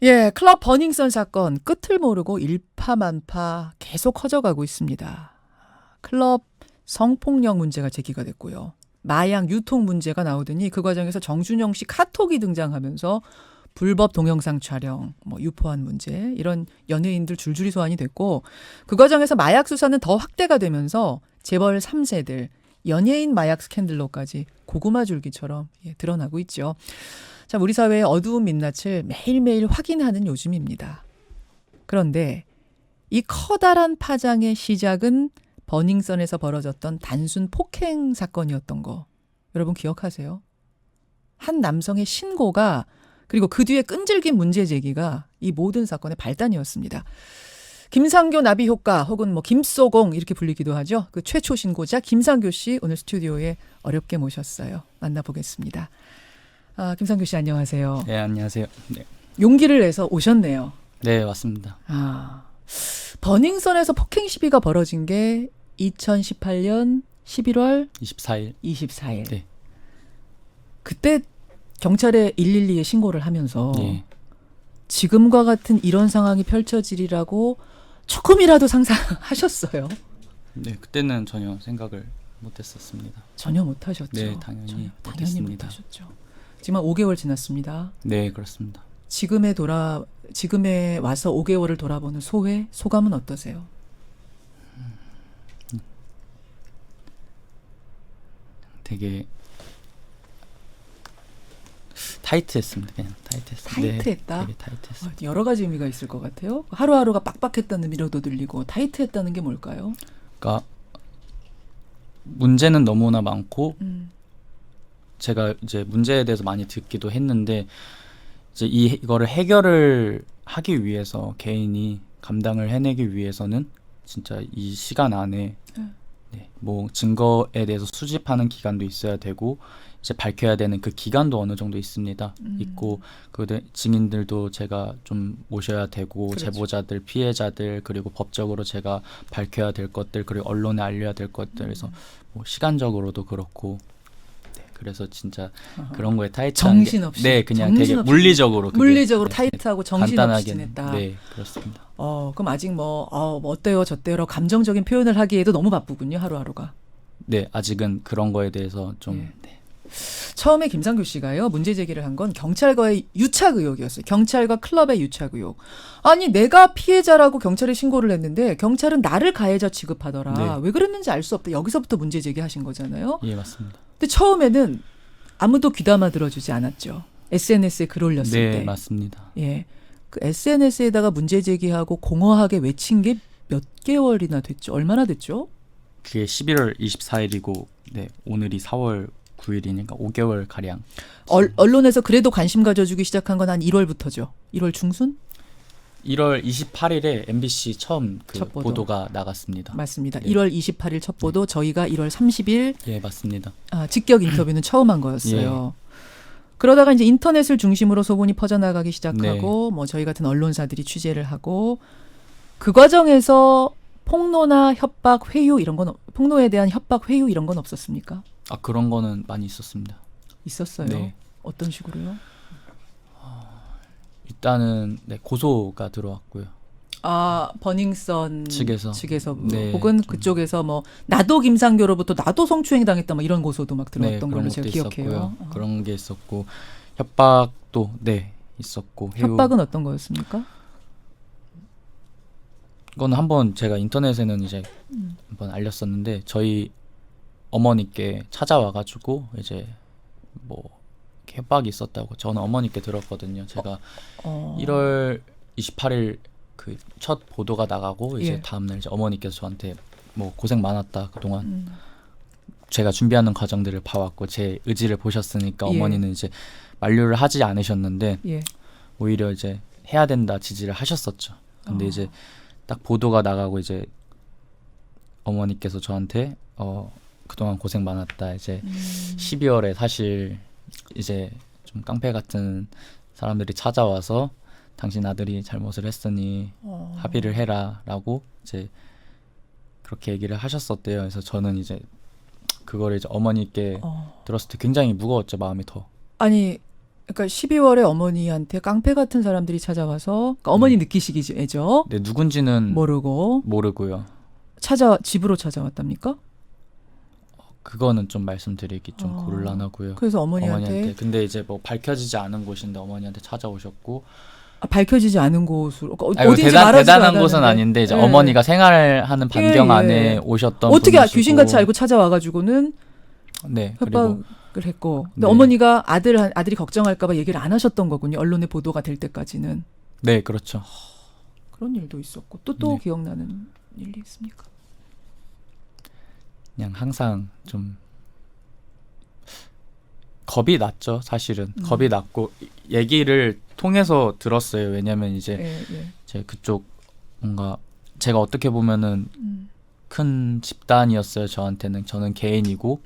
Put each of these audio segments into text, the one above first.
예, 클럽 버닝썬 사건 끝을 모르고 일파만파 계속 커져가고 있습니다. 클럽 성폭력 문제가 제기가 됐고요. 마약 유통 문제가 나오더니 그 과정에서 정준영 씨 카톡이 등장하면서 불법 동영상 촬영, 유포한 문제 이런 연예인들 줄줄이 소환이 됐고 그 과정에서 마약 수사는 더 확대가 되면서 재벌 3세들 연예인 마약 스캔들로까지 고구마 줄기처럼 드러나고 있죠. 참 우리 사회의 어두운 민낯을 매일매일 확인하는 요즘입니다. 그런데 이 커다란 파장의 시작은 버닝썬에서 벌어졌던 단순 폭행 사건이었던 거 여러분 기억하세요? 한 남성의 신고가 그리고 그 뒤에 끈질긴 문제 제기가 이 모든 사건의 발단이었습니다. 김상교 나비 효과 혹은 김쏘공 이렇게 불리기도 하죠. 그 최초 신고자 김상교 씨 오늘 스튜디오에 어렵게 모셨어요. 만나보겠습니다. 김상교 씨 안녕하세요. 네, 안녕하세요. 네. 용기를 내서 오셨네요. 네, 맞습니다. 버닝썬에서 폭행 시비가 벌어진 게 2018년 11월 24일. 네. 그때 경찰에 112에 신고를 하면서 네. 지금과 같은 이런 상황이 펼쳐지리라고 조금이라도 상상하셨어요? 네, 그때는 전혀 생각을 못했었습니다. 전혀 못하셨죠? 네, 당연히 당연히 못했습니다. 못하셨죠. 지금 한 5개월 지났습니다. 네, 그렇습니다. 지금에 와서 5개월을 돌아보는 소감은 어떠세요? 되게 타이트했습니다. 그냥 타이트했습니다. 타이트했다? 네, 되게 타이트했습니다. 여러 가지 의미가 있을 것 같아요. 하루하루가 빡빡했다는 의미로도 들리고 타이트했다는 게 뭘까요? 그러니까 문제는 너무나 많고 제가 이제 문제에 대해서 많이 듣기도 했는데 이제 이거를 해결을 하기 위해서 개인이 감당을 해내기 위해서는 진짜 이 시간 안에 증거에 대해서 수집하는 기간도 있어야 되고 이제 밝혀야 되는 그 기간도 어느 정도 있습니다. 있고 그 증인들도 제가 좀 모셔야 되고 그렇죠. 제보자들, 피해자들 그리고 법적으로 제가 밝혀야 될 것들 그리고 언론에 알려야 될 것들 그래서 시간적으로도 그렇고 그래서 진짜 그런 거에 타이트한 정신없이. 네, 그냥 되게 물리적으로 타이트하고 정신없이 지냈다. 네, 그렇습니다. 그럼 아직 어때요 저때요라고 감정적인 표현을 하기에도 너무 바쁘군요 하루하루가. 네, 아직은 그런 거에 대해서 좀 처음에 김상교 씨가요 문제 제기를 한 건 경찰과의 유착 의혹이었어요. 경찰과 클럽의 유착 의혹. 아니 내가 피해자라고 경찰에 신고를 했는데 경찰은 나를 가해자 취급하더라. 네. 왜 그랬는지 알 수 없다. 여기서부터 문제 제기하신 거잖아요. 예, 맞습니다. 근데 처음에는 아무도 귀담아 들어주지 않았죠. SNS에 글 올렸을 때. 네, 맞습니다. 예. 그 SNS에다가 문제 제기하고 공허하게 외친 게 몇 개월이나 됐죠? 얼마나 됐죠? 그게 11월 24일이고 네, 오늘이 4월 9일이니까 5개월 가량. 언론에서 그래도 관심 가져주기 시작한 건 한 1월부터죠. 1월 중순? 1월 28일에 MBC 처음 첫 보도. 보도가 나갔습니다. 맞습니다. 네. 1월 28일 첫 보도 저희가 1월 30일 예, 맞습니다. 직격 인터뷰는 처음 한 거였어요. 그러다가 이제 인터넷을 중심으로 소문이 퍼져나가기 시작하고 저희 같은 언론사들이 취재를 하고 그 과정에서 폭로나 협박, 회유 이런 건 폭로에 대한 협박, 회유 이런 건 없었습니까? 그런 거는 많이 있었습니다. 있었어요. 네. 어떤 식으로요? 일단은 고소가 들어왔고요. 버닝썬 측에서 혹은 그쪽에서 나도 김상교로부터 나도 성추행 당했다 이런 고소도 막 들어왔던 그런 걸로 것도 제가 기억해요. 그런 게 있었고 협박도 있었고 협박은 어떤 거였습니까? 이건 한번 제가 인터넷에는 이제 한번 알렸었는데 저희 어머니께 찾아와가지고 이제 이렇게 협박이 있었다고 저는 어머니께 들었거든요. 제가 1월 28일 그 첫 보도가 나가고 이제 다음날 이제 어머니께서 저한테 고생 많았다 그동안 제가 준비하는 과정들을 봐왔고 제 의지를 보셨으니까 어머니는 이제 만류를 하지 않으셨는데 오히려 이제 해야 된다 지지를 하셨었죠. 근데 이제 딱 보도가 나가고 이제 어머니께서 저한테 그동안 고생 많았다. 이제 12월에 사실 이제 좀 깡패 같은 사람들이 찾아와서 당신 아들이 잘못을 했으니 합의를 해라라고 이제 그렇게 얘기를 하셨었대요. 그래서 저는 이제 그거를 이제 어머니께 들었을 때 굉장히 무거웠죠. 마음이 더. 아니 그러니까 12월에 어머니한테 깡패 같은 사람들이 찾아와서 그러니까 어머니 느끼시기죠. 네, 누군지는 모르고요. 집으로 찾아왔답니까? 그거는 좀 말씀드리기 좀 곤란하고요. 그래서 어머니한테 근데 이제 뭐 밝혀지지 않은 곳인데 어머니한테 찾아오셨고 밝혀지지 않은 곳으로 어딘지 대단한 곳은 아닌데 이제 어머니가 생활하는 반경 안에 오셨던 어떻게 분이시고. 귀신같이 알고 찾아와가지고는 네, 협박을 했고 근데 네. 어머니가 아들이 걱정할까봐 얘기를 안 하셨던 거군요. 언론에 보도가 될 때까지는. 네, 그렇죠. 그런 일도 있었고 또 네. 기억나는 일이 있습니까? 그냥 항상 좀 겁이 났죠, 사실은. 겁이 났고 얘기를 통해서 들었어요. 왜냐면 이제 제 그쪽 뭔가 제가 어떻게 보면은 큰 집단이었어요. 저한테는. 저는 개인이고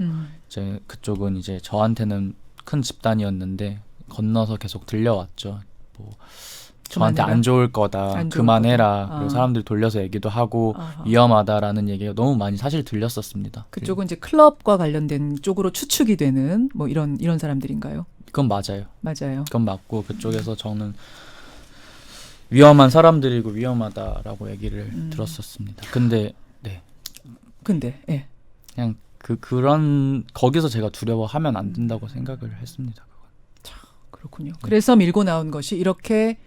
이제 그쪽은 이제 저한테는 큰 집단이었는데 건너서 계속 들려왔죠. 뭐 저한테 안 좋을 거다. 그만해라. 그리고 사람들 돌려서 얘기도 하고 위험하다라는 얘기가 너무 많이 사실 들렸었습니다. 그쪽은 이제 클럽과 관련된 쪽으로 추측이 되는 뭐 이런 사람들인가요? 그건 맞아요. 맞아요. 그건 맞고 그쪽에서 저는 위험한 사람들이고 위험하다라고 얘기를 들었었습니다. 근데 예. 그냥 그런 거기서 제가 두려워하면 안 된다고 생각을 했습니다. 그렇군요. 그래서 밀고 나온 것이 이렇게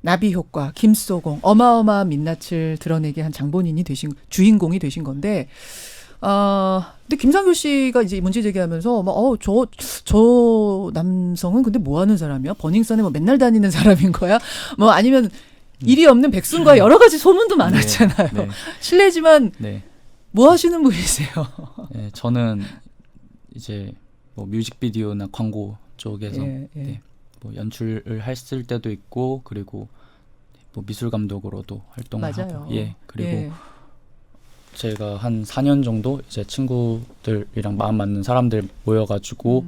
나비 효과, 김쏘공, 어마어마한 민낯을 드러내게 한 주인공이 되신 건데, 근데 김상규 씨가 이제 문제 제기하면서, 저 남성은 근데 뭐 하는 사람이야? 버닝썬에 뭐 맨날 다니는 사람인 거야? 뭐 아니면 일이 없는 백순과 여러 가지 소문도 많았잖아요. 네. 실례지만, 네. 뭐 하시는 분이세요? 네, 저는 이제 뭐 뮤직비디오나 광고 쪽에서 네, 뭐 연출을 했을 때도 있고 그리고 뭐 미술 감독으로도 활동을 하고 그리고 제가 한 4년 정도 이제 친구들이랑 마음 맞는 사람들 모여가지고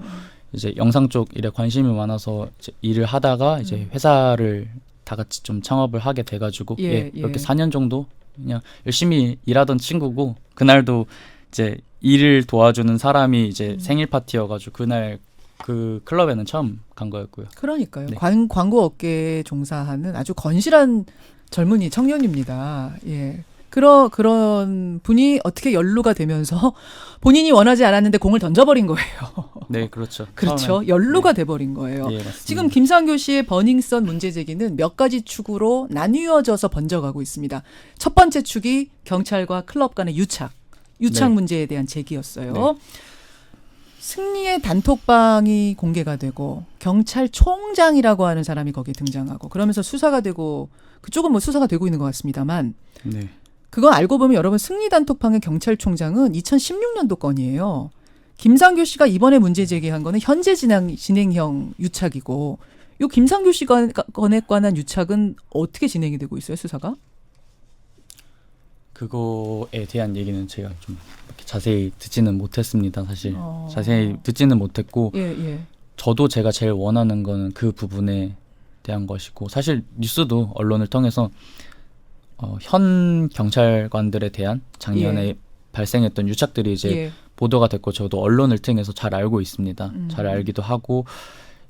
이제 영상 쪽 일에 관심이 많아서 이제 일을 하다가 이제 회사를 다 같이 좀 창업을 하게 돼가지고 이렇게 4년 정도 그냥 열심히 일하던 친구고 그날도 이제 일을 도와주는 사람이 이제 생일 파티여가지고 그날 그 클럽에는 처음 간 거였고요. 그러니까요. 네. 광고 업계에 종사하는 아주 건실한 젊은이 청년입니다. 예. 그런 분이 어떻게 연루가 되면서 본인이 원하지 않았는데 공을 던져버린 거예요. 네, 그렇죠. 그렇죠. 처음엔. 연루가 돼버린 거예요. 예, 맞습니다. 지금 김상규 씨의 버닝썬 문제 제기는 몇 가지 축으로 나뉘어져서 번져가고 있습니다. 첫 번째 축이 경찰과 클럽 간의 유착 네. 문제에 대한 제기였어요. 네. 승리의 단톡방이 공개가 되고 경찰총장이라고 하는 사람이 거기에 등장하고 그러면서 수사가 되고 그쪽은 뭐 수사가 되고 있는 것 같습니다만 네. 그거 알고 보면 여러분 승리 단톡방의 경찰총장은 2016년도 건이에요. 김상규 씨가 이번에 문제 제기한 거는 현재 진행형 유착이고 이 김상규 씨 건에 관한 유착은 어떻게 진행이 되고 있어요, 수사가? 그거에 대한 얘기는 제가 좀 이렇게 자세히 듣지는 못했습니다. 사실 자세히 듣지는 못했고 저도 제가 제일 원하는 거는 그 부분에 대한 것이고 사실 뉴스도 언론을 통해서 현 경찰관들에 대한 작년에 발생했던 유착들이 이제 보도가 됐고 저도 언론을 통해서 잘 알고 있습니다. 잘 알기도 하고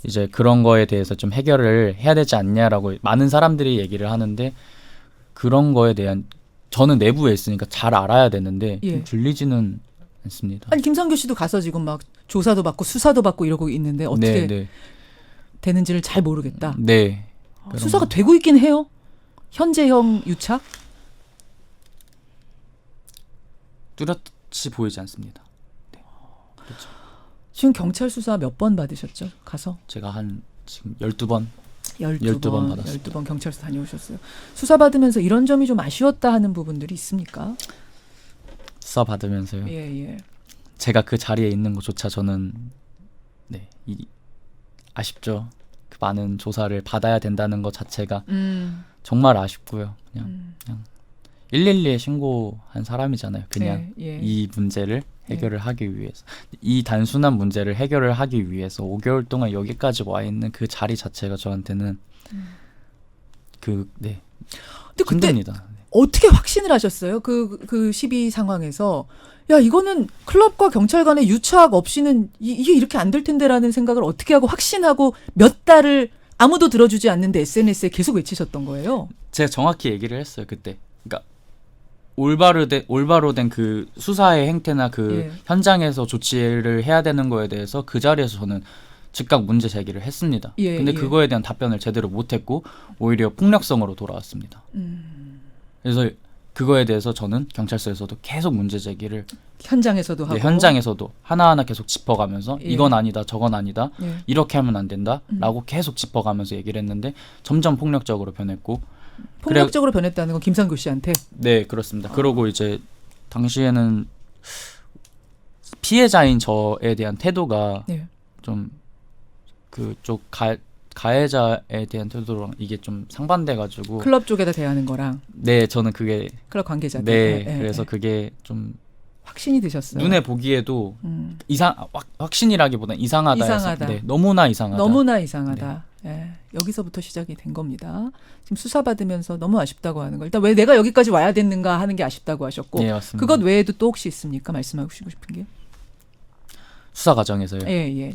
이제 그런 거에 대해서 좀 해결을 해야 되지 않냐라고 많은 사람들이 얘기를 하는데 그런 거에 대한 저는 내부에 있으니까 잘 알아야 되는데 좀 들리지는 않습니다. 아니 김상규 씨도 가서 지금 막 조사도 받고 수사도 받고 이러고 있는데 어떻게 되는지를 잘 모르겠다. 네. 수사가 되고 있긴 해요. 현재형 유착? 뚜렷이 보이지 않습니다. 네. 그렇죠. 지금 경찰 수사 몇 번 받으셨죠? 가서? 제가 한 지금 12번 12번 받았습니다. 12번 경찰서 다녀오셨어요. 수사 받으면서 이런 점이 좀 아쉬웠다 하는 부분들이 있습니까? 수사 받으면서요. 예. 제가 그 자리에 있는 것조차 저는 아쉽죠. 그 많은 조사를 받아야 된다는 것 자체가 정말 아쉽고요. 그냥 112에 신고한 사람이잖아요. 그냥 이 문제를 해결을 하기 위해서 이 단순한 문제를 해결을 하기 위해서 5개월 동안 여기까지 와 있는 그 자리 자체가 저한테는 근데 힘듭니다. 어떻게 확신을 하셨어요? 그 시비 상황에서 야 이거는 클럽과 경찰 간의 유착 없이는 이게 이렇게 안 될 텐데라는 생각을 어떻게 하고 확신하고 몇 달을 아무도 들어주지 않는데 SNS에 계속 외치셨던 거예요? 제가 정확히 얘기를 했어요 그때. 그러니까 올바로 된 그 수사의 행태나 그 예. 현장에서 조치를 해야 되는 거에 대해서 그 자리에서 저는 즉각 문제 제기를 했습니다. 예, 근데 예. 그거에 대한 답변을 제대로 못했고 오히려 폭력성으로 돌아왔습니다. 그래서 그거에 대해서 저는 경찰서에서도 계속 문제 제기를 현장에서도 하고 현장에서도 하나하나 계속 짚어가면서 예. 이건 아니다 저건 아니다 예. 이렇게 하면 안 된다 라고 계속 짚어가면서 얘기를 했는데 점점 폭력적으로 변했고 폭력적으로 변했다는 건 김상규 씨한테 네 그렇습니다. 그러고 이제 당시에는 피해자인 저에 대한 태도가 예. 좀 그쪽 가해자에 대한 태도랑 이게 좀 상반돼가지고 클럽 쪽에다 대하는 거랑 네 저는 그게 클럽 관계자들 네 예, 예, 그래서 예. 그게 좀 확신이 드셨어요. 눈에 보기에도 확신이라기보다는 이상하다 해서 이상하다. 네, 너무나 이상하다. 너무나 이상하다. 예, 여기서부터 시작이 된 겁니다. 지금 수사받으면서 너무 아쉽다고 하는 거. 일단 왜 내가 여기까지 와야 됐는가 하는 게 아쉽다고 하셨고 예, 맞습니다. 그것 외에도 또 혹시 있습니까? 말씀하고 싶은 게? 수사 과정에서요. 예, 예.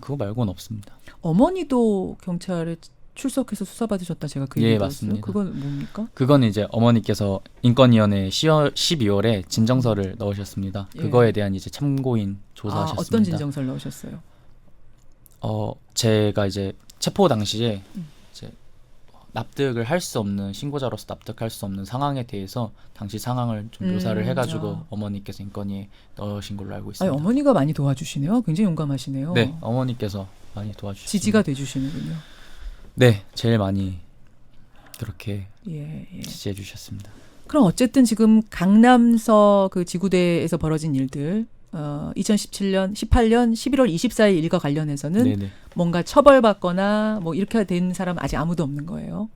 그거 말고는 없습니다. 어머니도 경찰에 출석해서 수사받으셨다 제가 그 예, 얘기 들었어요. 맞습니다. 그건 뭡니까? 그건 이제 어머니께서 인권위원회 12월에 진정서를 넣으셨습니다. 예. 그거에 대한 이제 참고인 조사하셨습니다. 어떤 진정서를 넣으셨어요? 제가 이제 체포 당시에 이제 납득을 할 수 없는 신고자로서 납득할 수 없는 상황에 대해서 당시 상황을 좀 묘사를 해가지고 어머니께서 인권위에 넣으신 걸로 알고 있습니다. 아니, 어머니가 많이 도와주시네요. 굉장히 용감하시네요. 네, 어머니께서 많이 도와주셨습니다. 지지가 돼주시는군요. 네, 제일 많이 그렇게 예, 예. 지지해 주셨습니다. 그럼 어쨌든 지금 강남서 그 지구대에서 벌어진 일들 2017년, 18년 11월 24일 일과 관련해서는 네네. 뭔가 처벌받거나 뭐 이렇게 된 사람 아직 아무도 없는 거예요.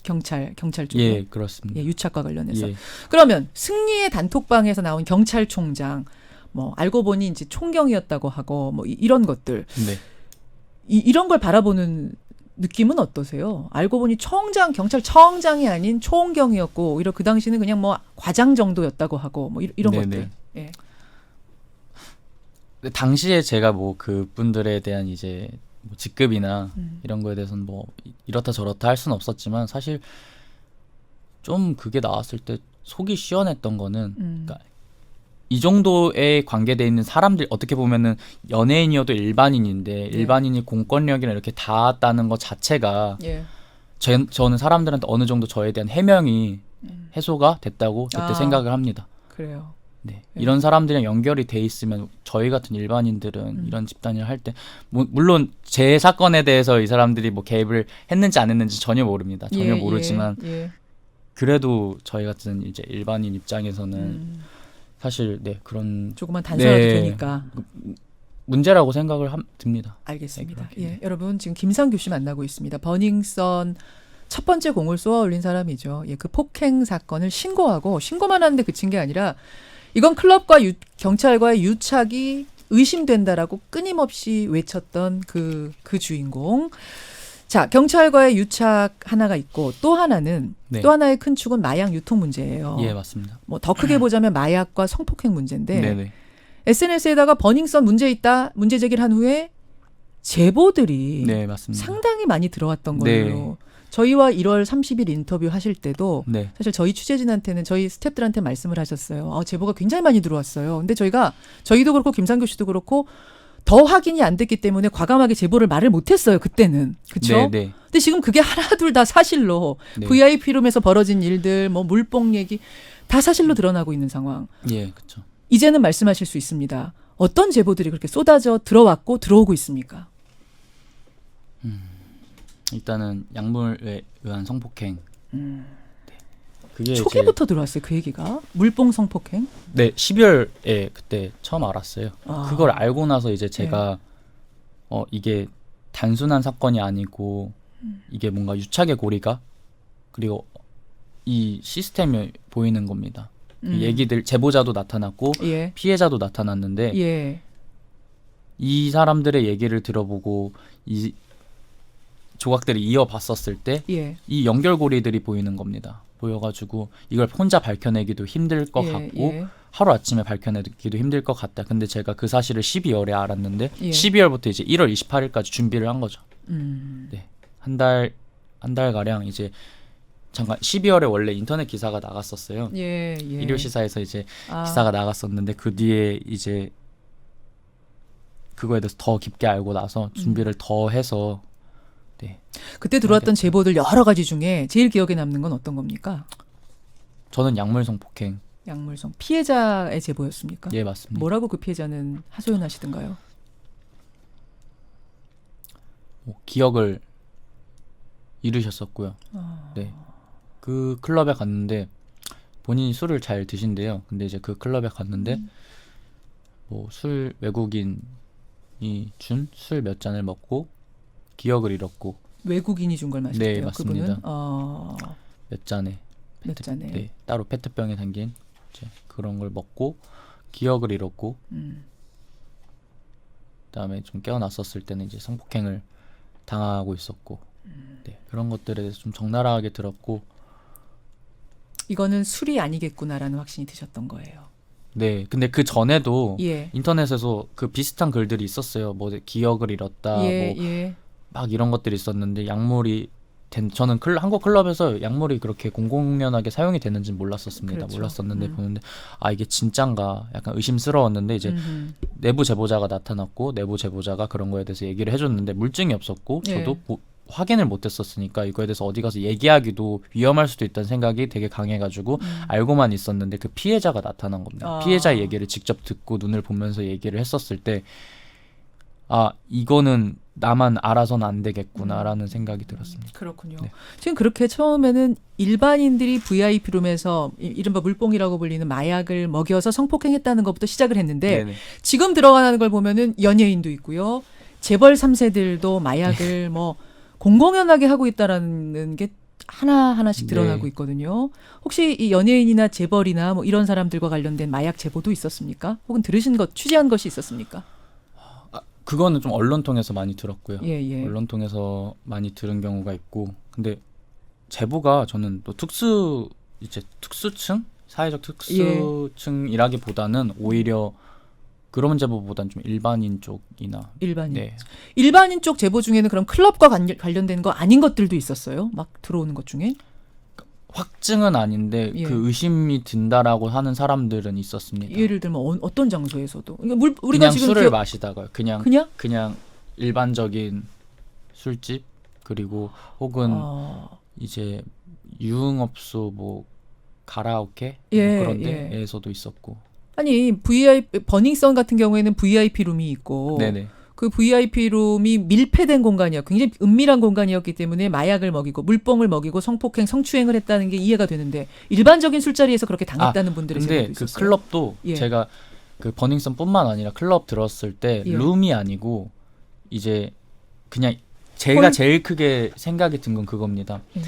경찰 쪽에. 예, 그렇습니다. 예, 유착과 관련해서. 예. 그러면 승리의 단톡방에서 나온 경찰총장 뭐 알고 보니 이제 총경이었다고 하고 뭐 이런 것들. 네. 이런 걸 바라보는 느낌은 어떠세요? 알고 보니 경찰청장이 아닌 총경이었고 오히려 그 당시는 그냥 뭐 과장 정도였다고 하고 뭐 이런 네네. 것들. 예. 근데 당시에 제가 뭐 그분들에 대한 이제 뭐 직급이나 이런 거에 대해서는 뭐 이렇다 저렇다 할 수는 없었지만 사실 좀 그게 나왔을 때 속이 시원했던 거는 그러니까 이 정도에 관계돼 있는 사람들 어떻게 보면은 연예인이어도 일반인인데 일반인이 공권력이나 이렇게 닿았다는 것 자체가 예. 저는 사람들한테 어느 정도 저에 대한 해명이 해소가 됐다고 그때 생각을 합니다. 그래요. 네. 네. 이런 사람들이랑 연결이 돼 있으면 저희 같은 일반인들은 이런 집단을 할 때 물론 제 사건에 대해서 이 사람들이 뭐 개입을 했는지 안 했는지 전혀 모릅니다. 전혀 모르지만 예. 그래도 저희 같은 이제 일반인 입장에서는 사실 네 그런 조금만 단서라도 네. 되니까. 문제라고 생각을 듭니다. 알겠습니다. 네, 예, 여러분 지금 김상규 씨 만나고 있습니다. 버닝썬 첫 번째 공을 쏘아 올린 사람이죠. 예, 그 폭행 사건을 신고만 하는데 그친 게 아니라 이건 클럽과 경찰과의 유착이 의심된다라고 끊임없이 외쳤던 그 주인공. 자, 경찰과의 유착 하나가 있고 또 하나는 네. 또 하나의 큰 축은 마약 유통 문제예요. 예 맞습니다. 뭐 더 크게 보자면 마약과 성폭행 문제인데 네네. SNS에다가 버닝썬 문제 제기를 한 후에 제보들이 네 맞습니다. 상당히 많이 들어왔던 네. 걸로 저희와 1월 30일 인터뷰 하실 때도 네. 사실 저희 취재진한테는 저희 스태프들한테 말씀을 하셨어요. 제보가 굉장히 많이 들어왔어요. 근데 저희도 그렇고 김상규 씨도 그렇고 더 확인이 안 됐기 때문에 과감하게 제보를 말을 못했어요. 그때는. 그렇죠? 네. 근데 지금 그게 하나둘 다 사실로 네. VIP룸에서 벌어진 일들 뭐 물뽕 얘기 다 사실로 드러나고 있는 상황. 예 그렇죠. 이제는 말씀하실 수 있습니다. 어떤 제보들이 그렇게 쏟아져 들어왔고 들어오고 있습니까? 일단은 약물에 의한 성폭행. 네. 그게 초기부터 들어왔어요. 그 얘기가. 물뽕 성폭행. 네 12월에 그때 처음 알았어요. 아. 그걸 알고 나서 이제 제가 이게 단순한 사건이 아니고 이게 뭔가 유착의 고리가 그리고 이 시스템이 보이는 겁니다. 얘기들 제보자도 나타났고 예. 피해자도 나타났는데 예. 이 사람들의 얘기를 들어보고 조각들을 이어봤었을 때 예. 이 연결고리들이 보이는 겁니다. 보여가지고 이걸 혼자 밝혀내기도 힘들 것 예, 같고 예. 하루아침에 밝혀내기도 힘들 것 같다. 근데 제가 그 사실을 12월에 알았는데 예. 12월부터 이제 1월 28일까지 준비를 한 거죠. 네. 한 달가량 이제 잠깐 12월에 원래 인터넷 기사가 나갔었어요. 예, 예. 일요 시사에서 이제 아, 기사가 나갔었는데 그 뒤에 이제 그거에 대해서 더 깊게 알고 나서 준비를 더 해서 그때 들어왔던 제보들 여러 가지 중에 제일 기억에 남는 건 어떤 겁니까? 저는 약물성 폭행. 약물성 피해자의 제보였습니까? 예, 맞습니다. 뭐라고 그 피해자는 하소연하시던가요? 기억을 잃으셨었고요. 네. 그 클럽에 갔는데 본인이 술을 잘 드신대요. 근데 이제 그 클럽에 갔는데 뭐 술 외국인이 준 술 몇 잔을 먹고 기억을 잃었고 외국인이 준 걸 마셨대요. 네, 맞습니다. 그분은 몇 잔에 몇 잔에. 네, 따로 페트병에 담긴 이제 그런 걸 먹고 기억을 잃었고 그다음에 좀 깨어났었을 때는 이제 성폭행을 당하고 있었고 네, 그런 것들에 대해서 좀 적나라하게 들었고 이거는 술이 아니겠구나라는 확신이 드셨던 거예요. 네, 근데 그 전에도 예. 인터넷에서 그 비슷한 글들이 있었어요. 뭐 기억을 잃었다, 예, 뭐 예. 막 이런 것들이 있었는데 약물이 저는 한국 클럽에서 약물이 그렇게 공공연하게 사용이 되는지 몰랐었습니다. 그렇죠. 몰랐었는데 보는데 아 이게 진짠가 약간 의심스러웠는데 이제 내부 제보자가 나타났고 내부 제보자가 그런 거에 대해서 얘기를 해줬는데 물증이 없었고 예. 저도 확인을 못했었으니까 이거에 대해서 어디 가서 얘기하기도 위험할 수도 있다는 생각이 되게 강해가지고 알고만 있었는데 그 피해자가 나타난 겁니다. 아. 피해자의 얘기를 직접 듣고 눈을 보면서 얘기를 했었을 때 아 이거는 나만 알아서는 안 되겠구나라는 생각이 들었습니다. 그렇군요. 네. 지금 그렇게 처음에는 일반인들이 VIP룸에서 이른바 물뽕이라고 불리는 마약을 먹여서 성폭행했다는 것부터 시작을 했는데 네네. 지금 들어가는 걸 보면은 연예인도 있고요. 재벌 3세들도 마약을 뭐 공공연하게 하고 있다라는 게 하나하나씩 드러나고 네. 있거든요. 혹시 이 연예인이나 재벌이나 뭐 이런 사람들과 관련된 마약 제보도 있었습니까? 혹은 들으신 것, 취재한 것이 있었습니까? 그거는 좀 언론 통해서 많이 들었고요. 예, 예. 언론 통해서 많이 들은 경우가 있고, 근데 제보가 저는 또 특수층, 사회적 특수층이라기보다는 오히려 그런 제보보다는 좀 일반인 쪽이나 일반인. 네. 일반인 쪽 제보 중에는 그럼 클럽과 관련된 거 아닌 것들도 있었어요? 막 들어오는 것 중에? 확증은 아닌데 예. 그 의심이 든다라고 하는 사람들은 있었습니다. 예를 들면 어떤 장소에서도. 그러니까 우리가 그냥 지금 술을 마시다가요. 그냥 일반적인 술집 그리고 혹은 이제 유흥업소 뭐 가라오케 예, 뭐 그런 데에서도 있었고. 아니 VIP 버닝썬 같은 경우에는 VIP 룸이 있고 네네. 그 VIP 룸이 밀폐된 공간이었고 굉장히 은밀한 공간이었기 때문에 마약을 먹이고 물뽕을 먹이고 성폭행, 성추행을 했다는 게 이해가 되는데 일반적인 술자리에서 그렇게 당했다는 분들의 근데 제보도 그 있었어요. 클럽도 예. 제가 그 버닝썬뿐만 아니라 클럽 들었을 때 예. 룸이 아니고 이제 그냥 제가 홀? 제일 크게 생각이 든 건 그겁니다. 예.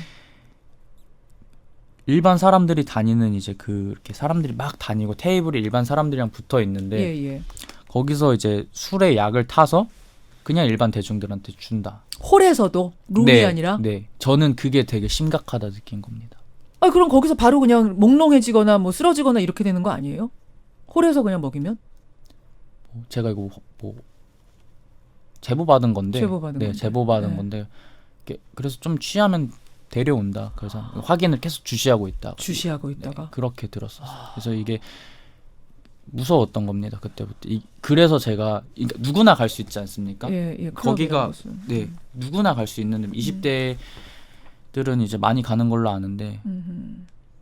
일반 사람들이 다니는 이제 그렇게 사람들이 막 다니고 테이블이 일반 사람들이랑 붙어 있는데 예. 거기서 이제 술에 약을 타서 그냥 일반 대중들한테 준다. 홀에서도 룸이 네, 아니라? 네. 저는 그게 되게 심각하다 느낀 겁니다. 아 그럼 거기서 바로 그냥 몽롱해지거나 뭐 쓰러지거나 이렇게 되는 거 아니에요? 홀에서 그냥 먹이면? 제가 이거 뭐 제보 받은 건데, 제보받은 건데. 제보 받은 네. 건데, 그래서 좀 취하면 데려온다. 그래서 확인을 계속 주시하고 있다. 주시하고 있다가. 그렇게 들었었어요. 그래서 이게 무서웠던 겁니다. 그때부터. 그래서 제가 그러니까 누구나 갈 수 있지 않습니까? 예. 거기가 누구나 갈 수 있는데 20대들은 이제 많이 가는 걸로 아는데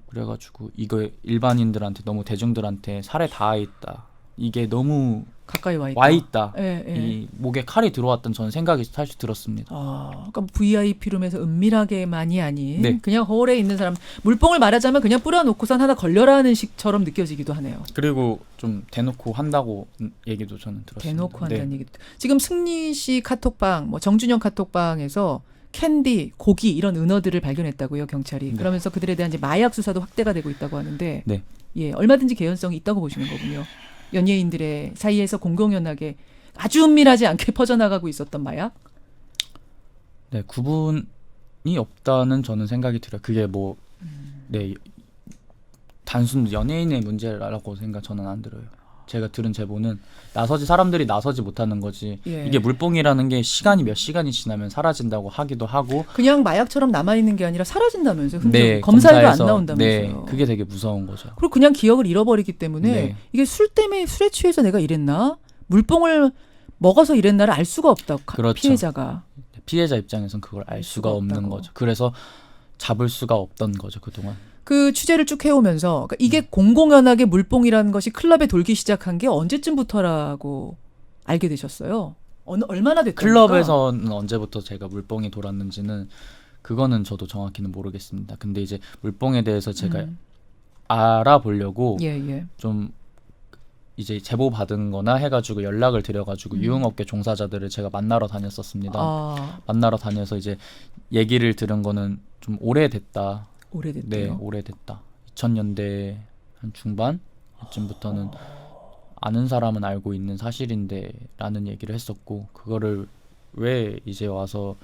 그래가지고 이거 일반인들한테 너무 대중들한테 살에 닿아 있다. 이게 너무 가까이 와 있다. 예. 이 목에 칼이 들어왔던 저는 생각이 사실 들었습니다. 그러니까 VIP 룸에서 은밀하게만이 아닌 네. 그냥 홀에 있는 사람 물뽕을 말하자면 그냥 뿌려놓고선 하나 걸려라는 식처럼 느껴지기도 하네요. 그리고 좀 대놓고 한다고 얘기도 저는 들었습니다. 대놓고 한다는 얘기. 지금 승리 씨 카톡방, 뭐 정준영 카톡방에서 캔디, 고기 이런 은어들을 발견했다고요 경찰이. 네. 그러면서 그들에 대한 이제 마약 수사도 확대가 되고 있다고 하는데, 네. 예, 얼마든지 개연성이 있다고 보시는 거군요. 연예인들의 사이에서 공공연하게 아주 은밀하지 않게 퍼져나가고 있었던 마약. 네, 구분이 없다는 저는 생각이 들어요. 그게 뭐 네, 단순 연예인의 문제라고 생각 저는 안 들어요. 제가 들은 제보는 사람들이 나서지 못하는 거지. 예. 이게 물뽕이라는 게 몇 시간이 지나면 사라진다고 하기도 하고. 그냥 마약처럼 남아 있는 게 아니라 사라진다면서요. 흔적이. 네, 검사에도 안 검사에서, 나온다면서요. 네, 그게 되게 무서운 거죠. 그리고 그냥 기억을 잃어버리기 때문에 네. 이게 술 때문에 술에 취해서 내가 이랬나? 물뽕을 먹어서 이랬나를 알 수가 없다. 그렇죠. 피해자가. 피해자 입장에선 그걸 알 수가 없는 없다고. 거죠. 그래서 잡을 수가 없던 거죠, 그동안. 그 취재를 쭉 해오면서 그러니까 이게 공공연하게 물뽕이라는 것이 클럽에 돌기 시작한 게 언제쯤부터라고 알게 되셨어요? 얼마나 됐습니까? 클럽에서는 언제부터 제가 물뽕이 돌았는지는 그거는 저도 정확히는 모르겠습니다. 근데 이제 물뽕에 대해서 제가 알아보려고 예. 좀 이제 제보 받은 거나 해가지고 연락을 드려가지고 유흥업계 종사자들을 제가 만나러 다녔었습니다. 만나러 다녀서 이제 얘기를 들은 거는 좀 오래됐다. 오래됐대요. 네, 오래됐다. 2000년대 한 중반 쯤부터는 아는 사람은 알고 있는 사실인데 라는 얘기를 했었고, 그거를 왜 이제 와서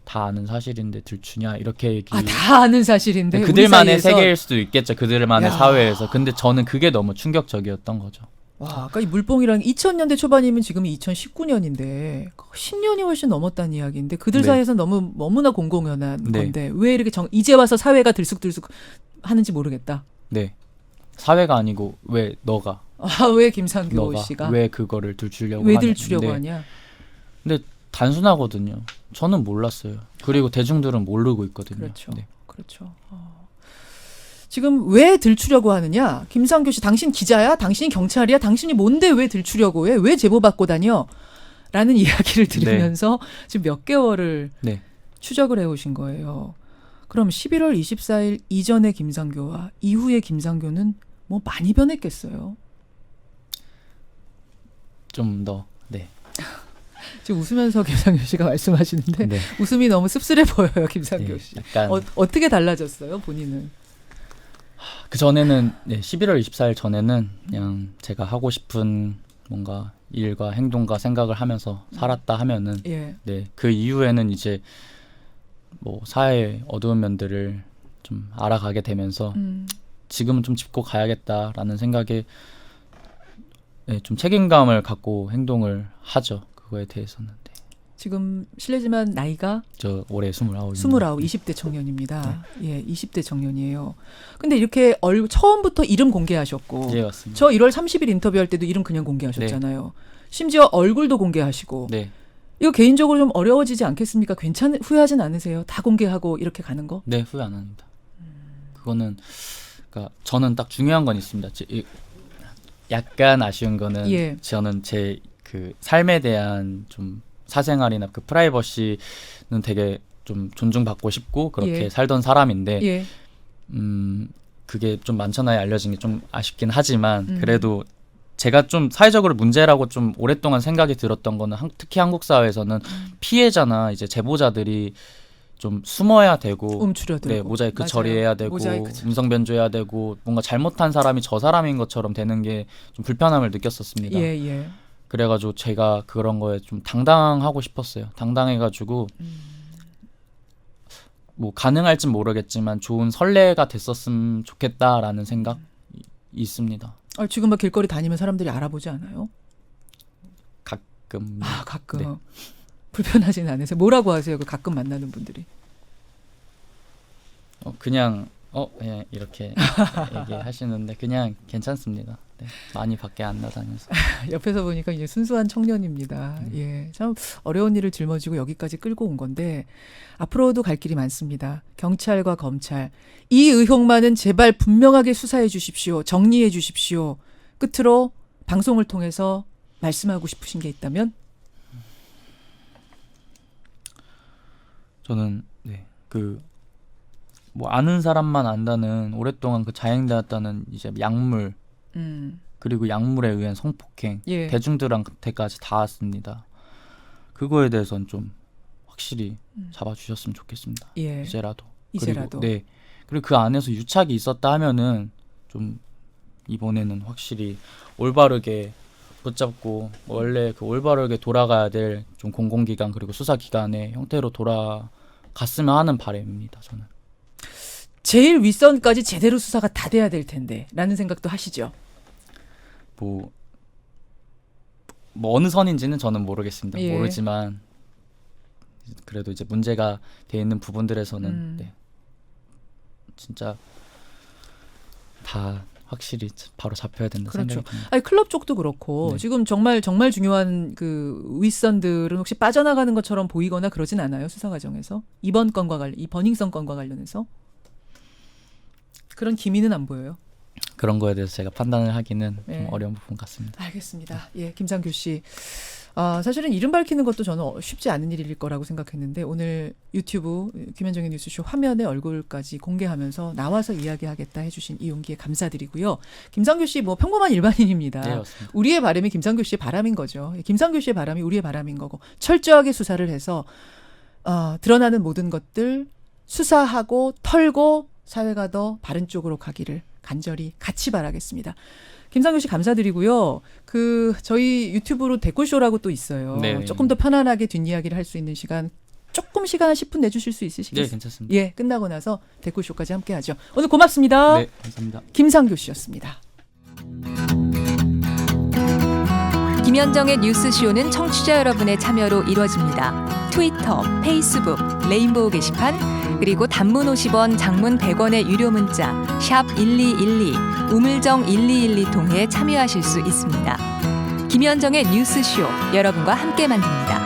다 아는 사실인데 들추냐 이렇게 얘기. 다 아는 사실인데 우리 그들만의 사이에서. 세계일 수도 있겠죠. 그들만의 야. 사회에서. 근데 저는 그게 너무 충격적이었던 거죠. 와, 아까 이 물뽕이랑 2000년대 초반이면 지금이 2019년인데 10년이 훨씬 넘었다는 이야기인데 그들 네. 사이에서 너무나 공공연한 네. 건데 왜 이렇게 이제 와서 사회가 들쑥들쑥 하는지 모르겠다. 네. 사회가 아니고 왜 왜 김상교 너가 씨가 왜 그거를 들추려고 왜 하냐. 들추려고 네. 하냐? 근데 단순하거든요. 저는 몰랐어요. 그리고 대중들은 모르고 있거든요. 그렇죠. 네. 그렇죠. 지금 왜 들추려고 하느냐? 김상교 씨, 당신 기자야? 당신이 경찰이야? 당신이 뭔데 왜 들추려고 해? 왜 제보받고 다녀? 라는 이야기를 들으면서 지금 몇 개월을 네. 추적을 해오신 거예요. 그럼 11월 24일 이전의 김상교와 이후의 김상교는 뭐 많이 변했겠어요? 좀 더. 네. 지금 웃으면서 김상교 씨가 말씀하시는데 네. 웃음이 너무 씁쓸해 보여요, 김상교 네, 씨. 약간 어떻게 달라졌어요, 본인은? 그 전에는 11월 24일 전에는 그냥 제가 하고 싶은 뭔가 일과 행동과 생각을 하면서 살았다 하면은 예. 네, 그 이후에는 이제 뭐 사회의 어두운 면들을 좀 알아가게 되면서 지금은 좀 짚고 가야겠다라는 생각에 네, 좀 책임감을 갖고 행동을 하죠. 그거에 대해서는. 네. 지금 실례지만 나이가 저 올해 29. 29, 20대 청년입니다. 예, 20대 청년이에요. 근데 이렇게 처음부터 이름 공개하셨고 네, 맞습니다. 저 1월 30일 인터뷰할 때도 이름 그냥 공개하셨잖아요. 심지어 얼굴도 공개하시고 네. 이거 개인적으로 좀 어려워지지 않겠습니까? 후회하진 않으세요? 다 공개하고 이렇게 가는 거? 네, 후회 안 합니다. 그거는 그러니까 저는 딱 중요한 건 있습니다. 약간 아쉬운 거는 예. 저는 제 그 삶에 대한 좀 사생활이나 그 프라이버시는 되게 좀 존중받고 싶고 그렇게 예. 살던 사람인데 예. 그게 좀 많잖아요. 알려진 게 좀 아쉽긴 하지만 그래도 제가 좀 사회적으로 문제라고 좀 오랫동안 생각이 들었던 거는 특히 한국 사회에서는 피해자나 이제 제보자들이 좀 숨어야 되고 움츠려들고 네, 모자이크 맞아요. 처리해야 되고 모자이크 처리. 음성 변조해야 되고 뭔가 잘못한 사람이 저 사람인 것처럼 되는 게 좀 불편함을 느꼈었습니다. 예. 그래가지고 제가 그런 거에 좀 당당하고 싶었어요. 당당해가지고 뭐 가능할진 모르겠지만 좋은 선례가 됐었으면 좋겠다라는 생각이 있습니다. 지금 막 길거리 다니면 사람들이 알아보지 않아요? 가끔. 가끔. 네. 불편하진 않으세요? 뭐라고 하세요? 그 가끔 만나는 분들이. 그냥 이렇게 얘기하시는데 그냥 괜찮습니다. 네, 많이 밖에 안 나다녀서. 옆에서 보니까 이제 순수한 청년입니다. 예, 참 어려운 일을 짊어지고 여기까지 끌고 온 건데 앞으로도 갈 길이 많습니다. 경찰과 검찰 이 의혹만은 제발 분명하게 수사해 주십시오. 정리해 주십시오. 끝으로 방송을 통해서 말씀하고 싶으신 게 있다면? 저는 뭐 아는 사람만 안다는 오랫동안 그 자행되었다는 이제 약물 그리고 약물에 의한 성폭행 예. 대중들한테까지 닿았습니다. 그거에 대해서는 좀 확실히 잡아주셨으면 좋겠습니다. 예. 이제라도. 이제라도. 그리고 그 안에서 유착이 있었다 하면은 좀 이번에는 확실히 올바르게 붙잡고 원래 그 올바르게 돌아가야 될 좀 공공기관 그리고 수사기관의 형태로 돌아갔으면 하는 바람입니다. 저는. 제일 윗선까지 제대로 수사가 다 돼야 될 텐데 라는 생각도 하시죠? 뭐 어느 선인지는 저는 모르겠습니다. 예. 모르지만 그래도 이제 문제가 돼 있는 부분들에서는 네. 진짜 다 확실히 바로 잡혀야 된다 그렇죠. 생각이 듭니다. 아니 클럽 쪽도 그렇고 네. 지금 정말 중요한 그 윗선들은 혹시 빠져나가는 것처럼 보이거나 그러진 않아요 수사 과정에서 이번 건과 관련 이 버닝썬 건과 관련해서 그런 기미는 안 보여요. 그런 거에 대해서 제가 판단을 하기는 네. 좀 어려운 부분 같습니다. 알겠습니다. 예, 김상규 씨. 사실은 이름 밝히는 것도 저는 쉽지 않은 일일 거라고 생각했는데 오늘 유튜브 김현정의 뉴스쇼 화면에 얼굴까지 공개하면서 나와서 이야기하겠다 해주신 이 용기에 감사드리고요. 김상규 씨 뭐 평범한 일반인입니다. 네, 맞습니다. 우리의 바람이 김상규 씨의 바람인 거죠. 김상규 씨의 바람이 우리의 바람인 거고 철저하게 수사를 해서 드러나는 모든 것들 수사하고 털고 사회가 더 바른 쪽으로 가기를 간절히 같이 바라겠습니다. 김상규 씨 감사드리고요. 저희 유튜브로 댓글쇼라고 또 있어요. 네. 조금 더 편안하게 뒷이야기를 할 수 있는 시간 한 10분 내주실 수 있으시겠어요? 네, 괜찮습니다. 예, 끝나고 나서 댓글쇼까지 함께 하죠. 오늘 고맙습니다. 네, 감사합니다. 김상규 씨였습니다. 김현정의 뉴스쇼는 청취자 여러분의 참여로 이루어집니다. 트위터, 페이스북, 레인보우 게시판, 그리고 단문 50원, 장문 100원의 유료 문자 샵 1212, 우물정 1212 통해 참여하실 수 있습니다. 김현정의 뉴스쇼, 여러분과 함께 만듭니다.